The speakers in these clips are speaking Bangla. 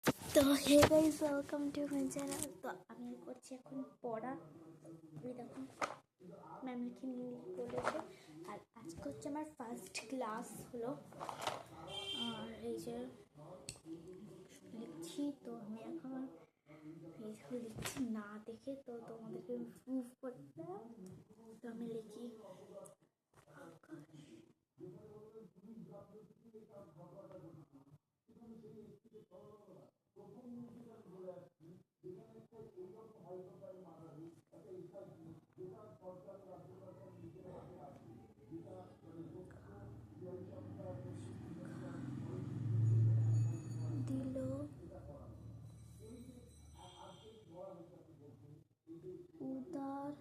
তো hey guys, welcome to my channel. তো আমি করছি এখন পড়া। ওই দেখুন ম্যাম লিখে নিয়ে বলেছে। আর আজকে হচ্ছে আমার ফার্স্ট ক্লাস হলো। আর এই যে লিখছি, তো আমি এখন এই যে লিখছি না দেখে, তো তোমাদেরকে প্রুভ করতে। তো আমি লিখি দিল উদার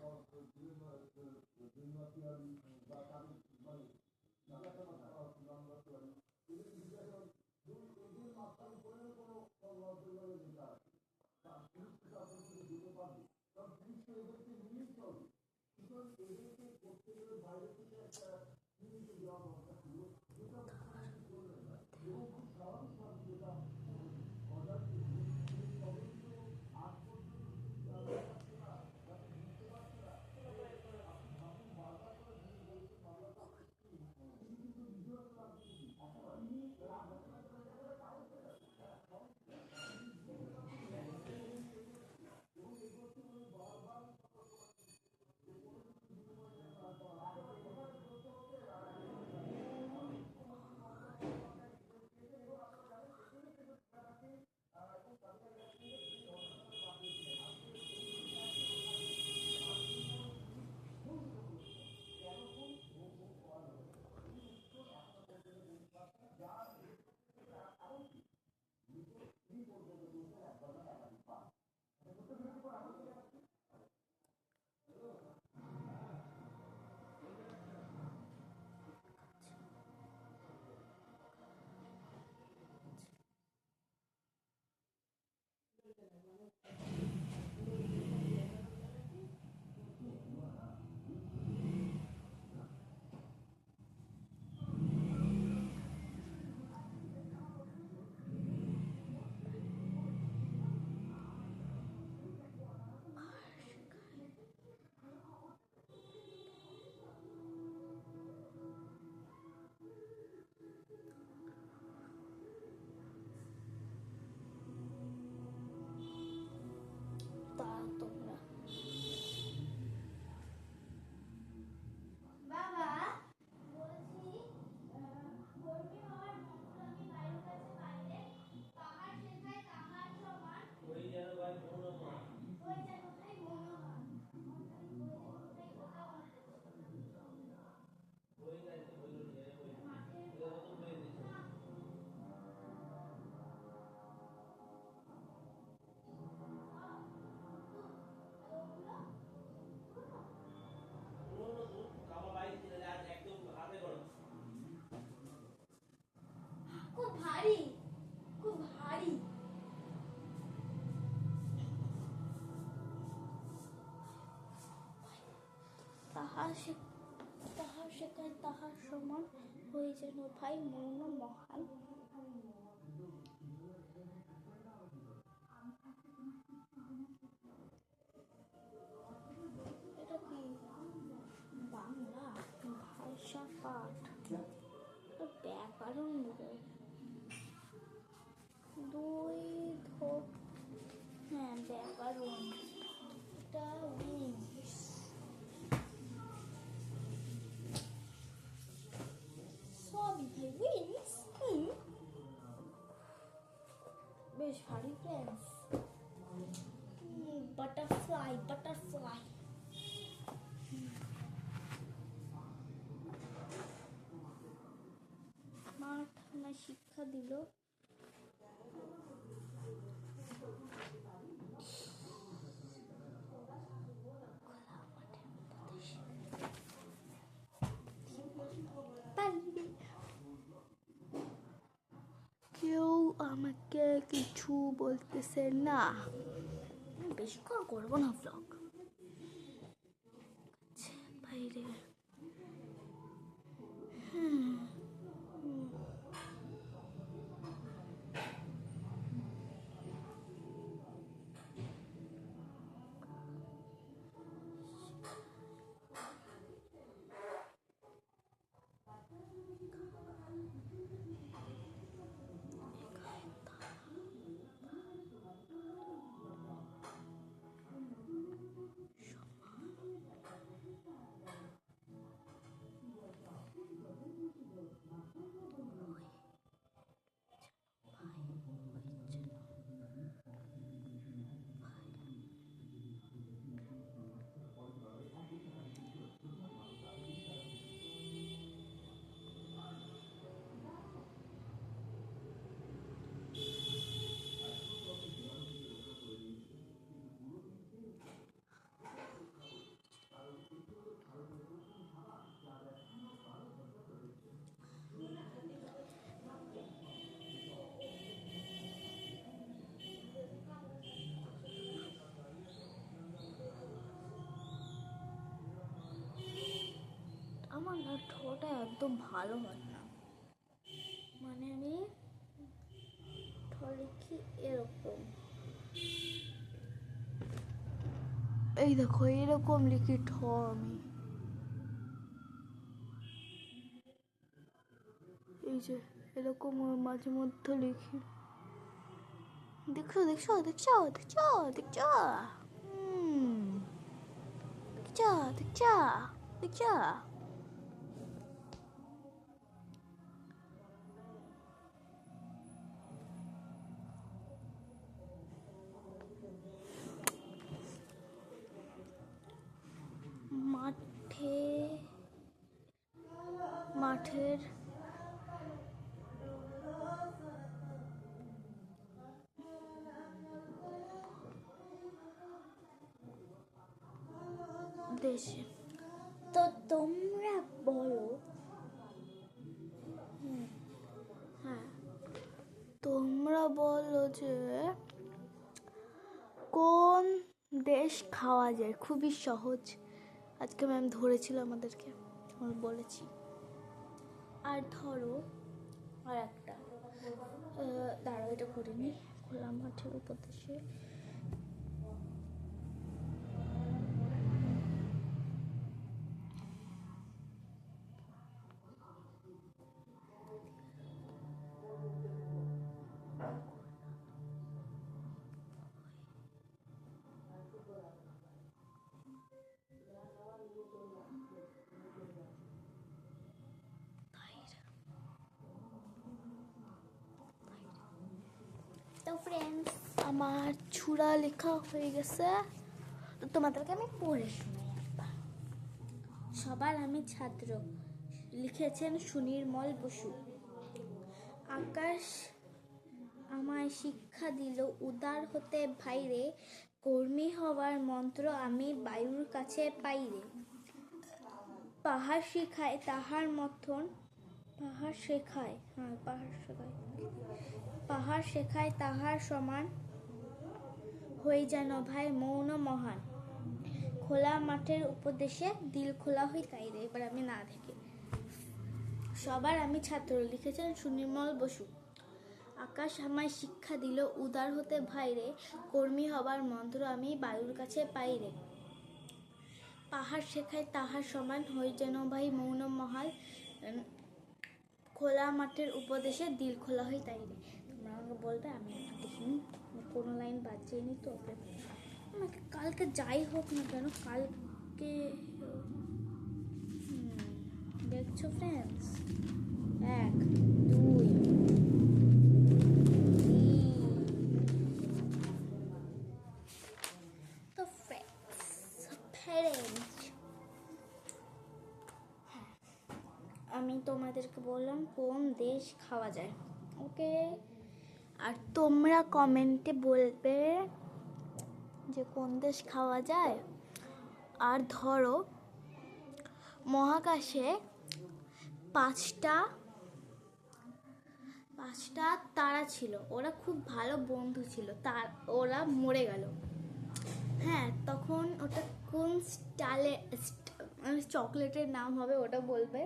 তা তোমরা খুব ভারী, খুব ভারী। তাহার শেখায় তাহার সমান হয়ে যেন ভাই মৌন মহান। এটা কি বাংলা ভাষা পাঠ? ব্যাকরণ দুই হ্যাঁ ব্যাকরণ। এটা উইংস, সবই ভাই উইংস। বেশ ভারী প্লেন্স। Butterfly butterfly. মাঠ আমায় শিক্ষা দিল। কেউ আমাকে কিছু বলতেছে না। বেশিক্ষণ করবো না ব্লগ, বাইরে। না ঠোঁটটা একদম ভালো হয় না, মানে আমি ঠোঁট লিখি এরকম, এই দেখো এরকম লিখি ঠ আমি, এই যে এরকম মাঝে মধ্যে লিখি, দেখছো দেখছো দেখছো দেখছো দেখছো দেখছো দেখছো দেখছো। মাঠে মাঠের দেশে, তো তোমরা বলো, হ্যাঁ তোমরা বলো যে কোন দেশ খাওয়া যায়, খুবই সহজ, আজকে ম্যাম ধরেছিল আমাদেরকে, আমি বলেছি। আর ধরো আর একটা, দাঁড়াও এটা করিনি, খোলা মাঠের উপর দেশে, তো ফ্রেন্ডস আমার ছুরা লেখা হয়ে গেছে, তো তোমাদেরকে আমি পড়ে শোনাই একবার। সবার আমি ছাত্র, লিখেছেন সুনির্মল বসু। আকাশ আমায় শিক্ষা দিল উদার হতে ভাইরে, কর্মী হওয়ার মন্ত্র আমি বায়ুর কাছে পাইরে। পাহাড় শিখায় তাহার মতন, পাহাড় শেখায় তাহার সমান, হই যেন ভাই মৌন মহান। খোলা মাঠের উপদেশে দিল খোলা হই তাইরে। এবার আমি না থেকে, সবার আমি ছাত্র, লিখেছেন সুনির্মল বসু। আকাশ আমায় শিক্ষা দিল উদার হতে ভাইরে, কর্মী হবার মন্ত্র আমি বায়ুর কাছে পাইরে। পাহাড় শেখায় তাহার সমান, হই যেন ভাই মৌন মহাল। খোলা মাঠের উপদেশে দিল খোলা হই তাইরে। তোমরা আমাকে বলবে, আমি একটু দেখিনি কোনো লাইন বাদ যায়নি তো, আমাকে কালকে যাই হোক না কেন, কালকে দেখছো ফ্রেন্ডস, 1 2 তো ফ্রেন্ডস আমি তোমাদেরকে বললাম কোন দেশ খাওয়া যায়, ওকে। আর তোমরা কমেন্টে বলবে যে কোন দেশ খাওয়া যায়। আর ধরো মহাকাশে 5টা তারা ছিল, ওরা খুব ভালো বন্ধু ছিল, ওরা মরে গেল, হ্যাঁ তখন ওটা কোন চকলেটের নাম হবে ওটা বলবে।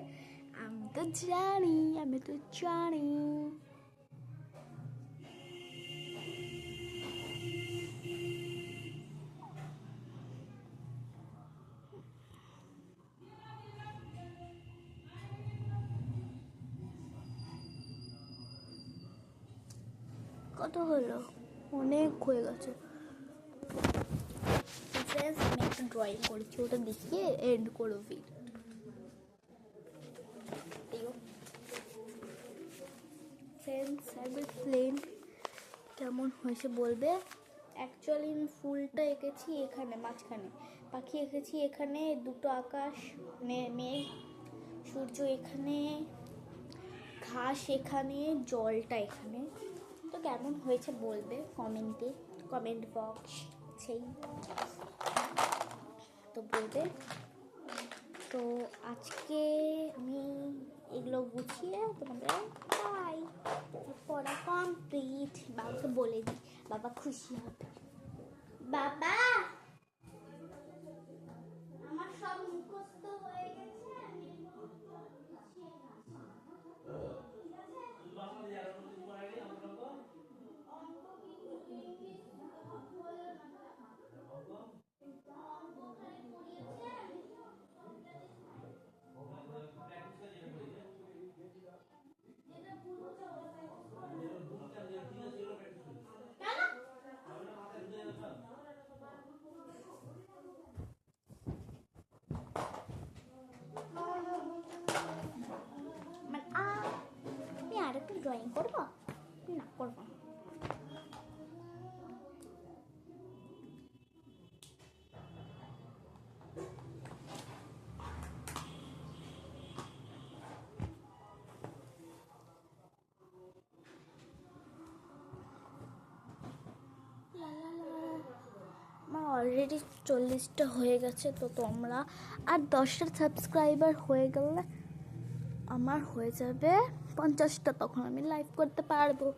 আমি তো জানি। কত হলো, অনেক হয়ে গেছে। ফ্রেন্ডস আমি একটা ড্রয়িং করেছি, ওটা দেখিয়ে এন্ড করো ভিডিও। ফ্রেন্ডস একবার প্লেন কেমন হয়েছে বলবে। অ্যাকচুয়ালি আমি ফুলটা এঁকেছি এখানে মাঝখানে, পাখি এঁকেছি এখানে, দুটো আকাশ মেঘ, সূর্য এখানে, ঘাস এখানে, জলটা এখানে। তো কেমন হয়েছে বলবে কমেন্ট বক্স সেই তো বলবে। তো আজকে আমি এগুলো গুছিয়ে তোমাদের বাই, পড়া কমপ্লিট। বাবাকে বলে দিই, বাবা খুশি হবে। বাবা আমার সব মুখস্থ হয়ে গেছে, আমি অলরেডি 40টা হয়ে গেছে। তো তোমরা আর 10টা সাবস্ক্রাইবার হয়ে গেলে আমার হয়ে যাবে 50টা, তখন আমি লাইভ করতে পারবো।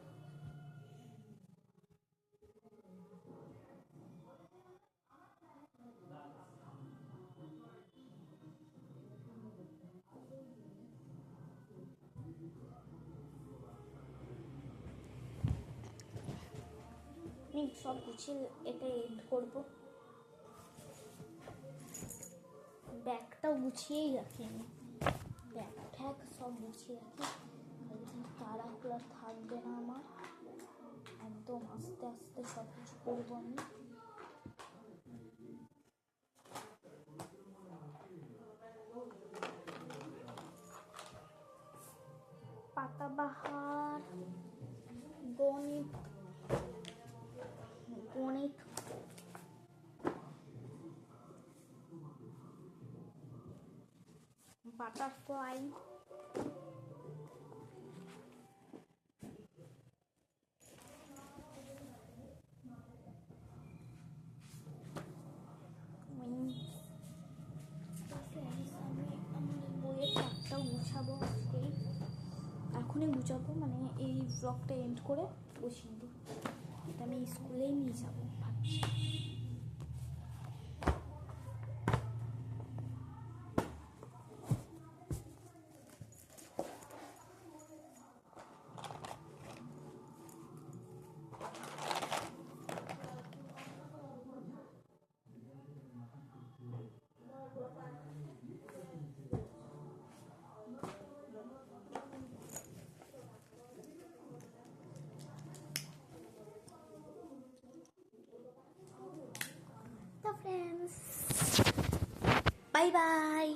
আমি সব গুছিয়ে এটা এড করবো। ব্যাগটাও গুছিয়েই রাখি আমি, ব্যাগ ঠ্যাগ সব গুছিয়ে রাখি। তাড়াহুড়া থাকবে না আমার, একদম আস্তে আস্তে সব কিছু করবো আমি। পাতাবাহার, গণিত, বাটারফ্লাই, বইয়ের চাপটাও গুছাবো আজকেই, এখনই গুছাবো, মানে এই ব্লগটা এন্ড করে গুছিয়ে দেবো। এটা আমি স্কুলেই নিয়ে যাবো ভাবছি। So friends, bye bye.